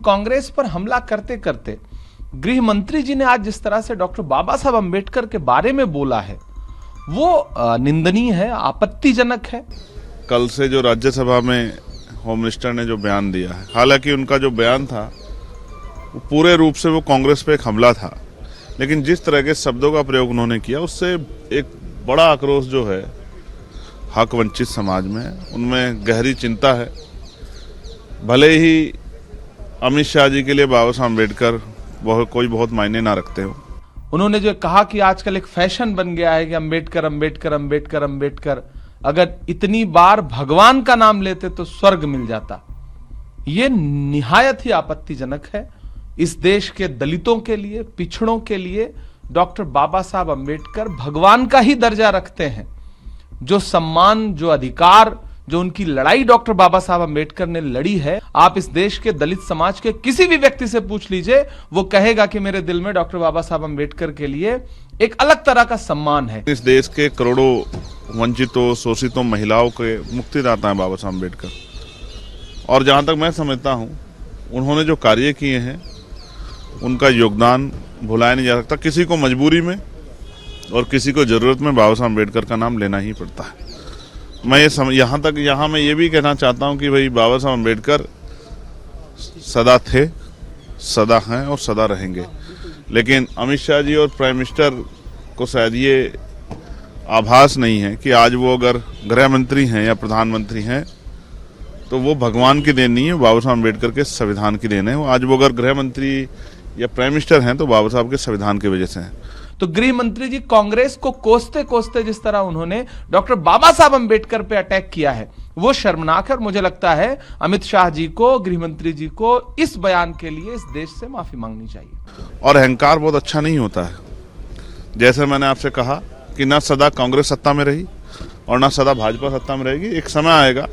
कांग्रेस पर हमला करते करते गृह मंत्री जी ने आज जिस तरह से डॉक्टर बाबा साहब अंबेडकर के बारे में बोला है वो निंदनीय है, आपत्तिजनक है। कल से जो राज्यसभा में होम मिनिस्टर ने जो बयान दिया है, हालांकि उनका जो बयान था वो पूरे रूप से वो कांग्रेस पे एक हमला था, लेकिन जिस तरह के शब्दों का प्रयोग उन्होंने किया उससे एक बड़ा आक्रोश जो है हक वंचित समाज में, उनमें गहरी चिंता है। भले ही अमित शाह जी के लिए बाबा साहब अम्बेडकर कोई बहुत मायने ना रखते हो। उन्होंने जो कहा कि आजकल एक फैशन बन गया है कि अम्बेडकर अम्बेडकर अम्बेडकर अम्बेडकर, अगर इतनी बार भगवान का नाम लेते तो स्वर्ग मिल जाता। ये निहायत ही आपत्तिजनक है। इस देश के दलितों के लिए, पिछड़ों के लिए डॉक्टर बाबा साहब अम्बेडकर भगवान का ही दर्जा रखते हैं। जो सम्मान, जो अधिकार, जो उनकी लड़ाई डॉक्टर बाबा साहब अम्बेडकर ने लड़ी है, आप इस देश के दलित समाज के किसी भी व्यक्ति से पूछ लीजिए, वो कहेगा कि मेरे दिल में डॉक्टर बाबा साहब अम्बेडकर के लिए एक अलग तरह का सम्मान है। इस देश के करोड़ों वंचितों, शोषितों महिलाओं के मुक्तिदाता है बाबा साहब अम्बेडकर, और जहां तक मैं समझता हूं उन्होंने जो कार्य किए हैं उनका योगदान भुलाया नहीं जा सकता। किसी को मजबूरी में और किसी को जरूरत में बाबा साहब अम्बेडकर का नाम लेना ही पड़ता है। मैं यहाँ मैं ये भी कहना चाहता हूँ कि भाई बाबा साहब अम्बेडकर सदा थे, सदा हैं और सदा रहेंगे। लेकिन अमित शाह जी और प्राइम मिनिस्टर को शायद ये आभास नहीं है कि आज वो अगर गृह मंत्री हैं या प्रधानमंत्री हैं तो वो भगवान की देन नहीं है, बाबा साहब अम्बेडकर के संविधान की देन है। आज वो अगर गृह मंत्री या प्राइम मिनिस्टर हैं तो बाबा साहब के संविधान की वजह से हैं। तो गृह मंत्री जी कांग्रेस को कोसते कोसते जिस तरह उन्होंने डॉक्टर बाबा साहब अम्बेडकर पे अटैक किया है वो शर्मनाक है। और मुझे लगता है अमित शाह जी को, गृह मंत्री जी को इस बयान के लिए इस देश से माफी मांगनी चाहिए। और अहंकार बहुत अच्छा नहीं होता है। जैसे मैंने आपसे कहा कि ना सदा कांग्रेस सत्ता में रही और ना सदा भाजपा सत्ता में रहेगी। एक समय आएगा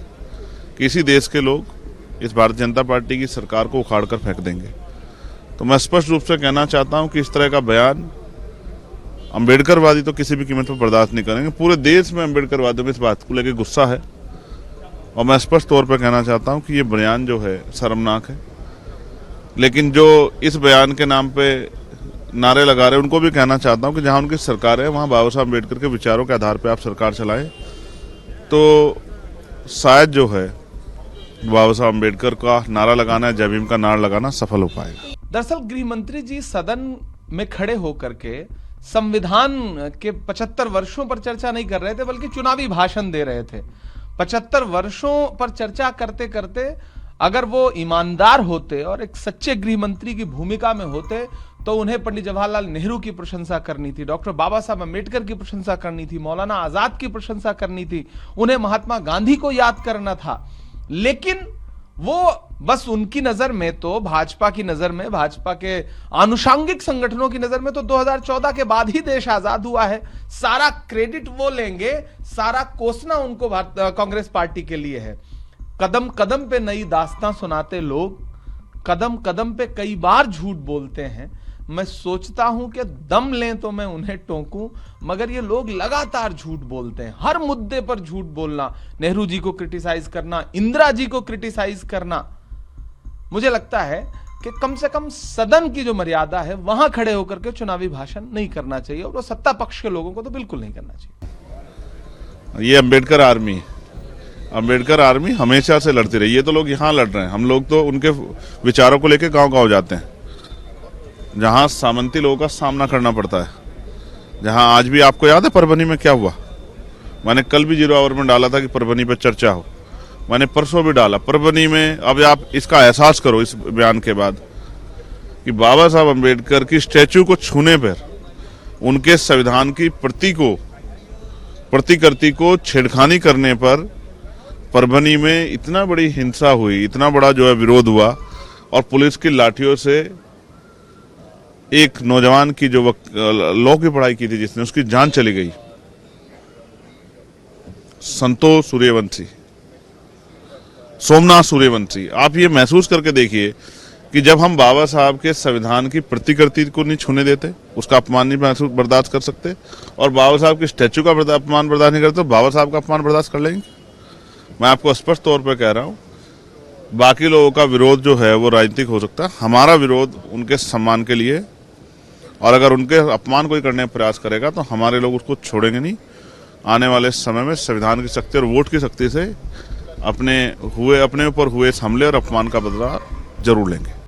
कि इसी देश के लोग इस भारतीय जनता पार्टी की सरकार को उखाड़ कर फेंक देंगे। तो मैं स्पष्ट रूप से कहना चाहता हूं कि इस तरह का बयान अम्बेडकरवादी तो किसी भी कीमत पर बर्दाश्त नहीं करेंगे। पूरे देश में अम्बेडकरवादियों में इस बात को लेकर गुस्सा है और मैं स्पष्ट तौर पर कहना चाहता हूं कि ये बयान जो है शर्मनाक है। लेकिन जो इस बयान के नाम पे नारे लगा रहे हैं उनको भी कहना चाहता हूं कि जहां उनकी सरकार है वहां बाबा साहब अम्बेडकर के विचारों के आधार पर आप सरकार चलाएं तो शायद जो है बाबा साहब अम्बेडकर का नारा लगाना, जय भीम का नारा लगाना सफल हो पाएगा। दरअसल गृह मंत्री जी सदन में खड़े होकर के संविधान के 75 वर्षों पर चर्चा नहीं कर रहे थे बल्कि चुनावी भाषण दे रहे थे। 75 वर्षों पर चर्चा करते करते अगर वो ईमानदार होते और एक सच्चे गृह मंत्री की भूमिका में होते तो उन्हें पंडित जवाहरलाल नेहरू की प्रशंसा करनी थी, डॉक्टर बाबा साहब अम्बेडकर की प्रशंसा करनी थी, मौलाना आजाद की प्रशंसा करनी थी, उन्हें महात्मा गांधी को याद करना था। लेकिन वो बस उनकी नजर में तो, भाजपा की नजर में, भाजपा के आनुषंगिक संगठनों की नजर में तो 2014 के बाद ही देश आजाद हुआ है। सारा क्रेडिट वो लेंगे, सारा कोसना उनको कांग्रेस पार्टी के लिए है। कदम कदम पे नई दास्तां सुनाते लोग, कदम कदम पे कई बार झूठ बोलते हैं। मैं सोचता हूं कि दम लें तो मैं उन्हें टोकूं, मगर ये लोग लगातार झूठ बोलते हैं। हर मुद्दे पर झूठ बोलना, नेहरू जी को क्रिटिसाइज करना, इंदिरा जी को क्रिटिसाइज करना। मुझे लगता है कि कम से कम सदन की जो मर्यादा है वहां खड़े होकर के चुनावी भाषण नहीं करना चाहिए, और वो सत्ता पक्ष के लोगों को तो बिल्कुल नहीं करना चाहिए। ये अम्बेडकर आर्मी है। अम्बेडकर आर्मी हमेशा से लड़ती रही। ये तो लोग यहाँ लड़ रहे हैं, हम लोग तो उनके विचारों को लेकर गांव-गांव जाते हैं, जहां सामंती लोगों का सामना करना पड़ता है। जहां आज भी आपको याद है परभनी में क्या हुआ। मैंने कल भी 0 आवर में डाला था कि परभनी पर चर्चा हो, मैंने परसों भी डाला परभनी में। अब आप इसका एहसास करो इस बयान के बाद कि बाबा साहब अम्बेडकर की स्टैचू को छूने पर, उनके संविधान की प्रतिकृति को छेड़खानी करने पर परभनी में इतना बड़ी हिंसा हुई, इतना बड़ा जो है विरोध हुआ, और पुलिस की लाठियों से एक नौजवान की जो लॉ की पढ़ाई की थी जिसने, उसकी जान चली गई। संतोष सूर्यवंशी, सोमनाथ सूर्यवंशी। आप ये महसूस करके देखिए कि जब हम बाबा साहब के संविधान की प्रतिकृति को नहीं छूने देते, उसका अपमान नहीं बर्दाश्त कर सकते, और बाबा साहब के स्टैचू का अपमान बर्दाश्त नहीं करते, तो बाबा साहब का अपमान बर्दाश्त कर लेंगे। मैं आपको स्पष्ट तौर पर कह रहा हूं बाकी लोगों का विरोध जो है वो राजनीतिक हो सकता है, हमारा विरोध उनके सम्मान के लिए, और अगर उनके अपमान कोई करने का प्रयास करेगा तो हमारे लोग उसको छोड़ेंगे नहीं। आने वाले समय में संविधान की शक्ति और वोट की शक्ति से अपने ऊपर हुए इस हमले और अपमान का बदला जरूर लेंगे।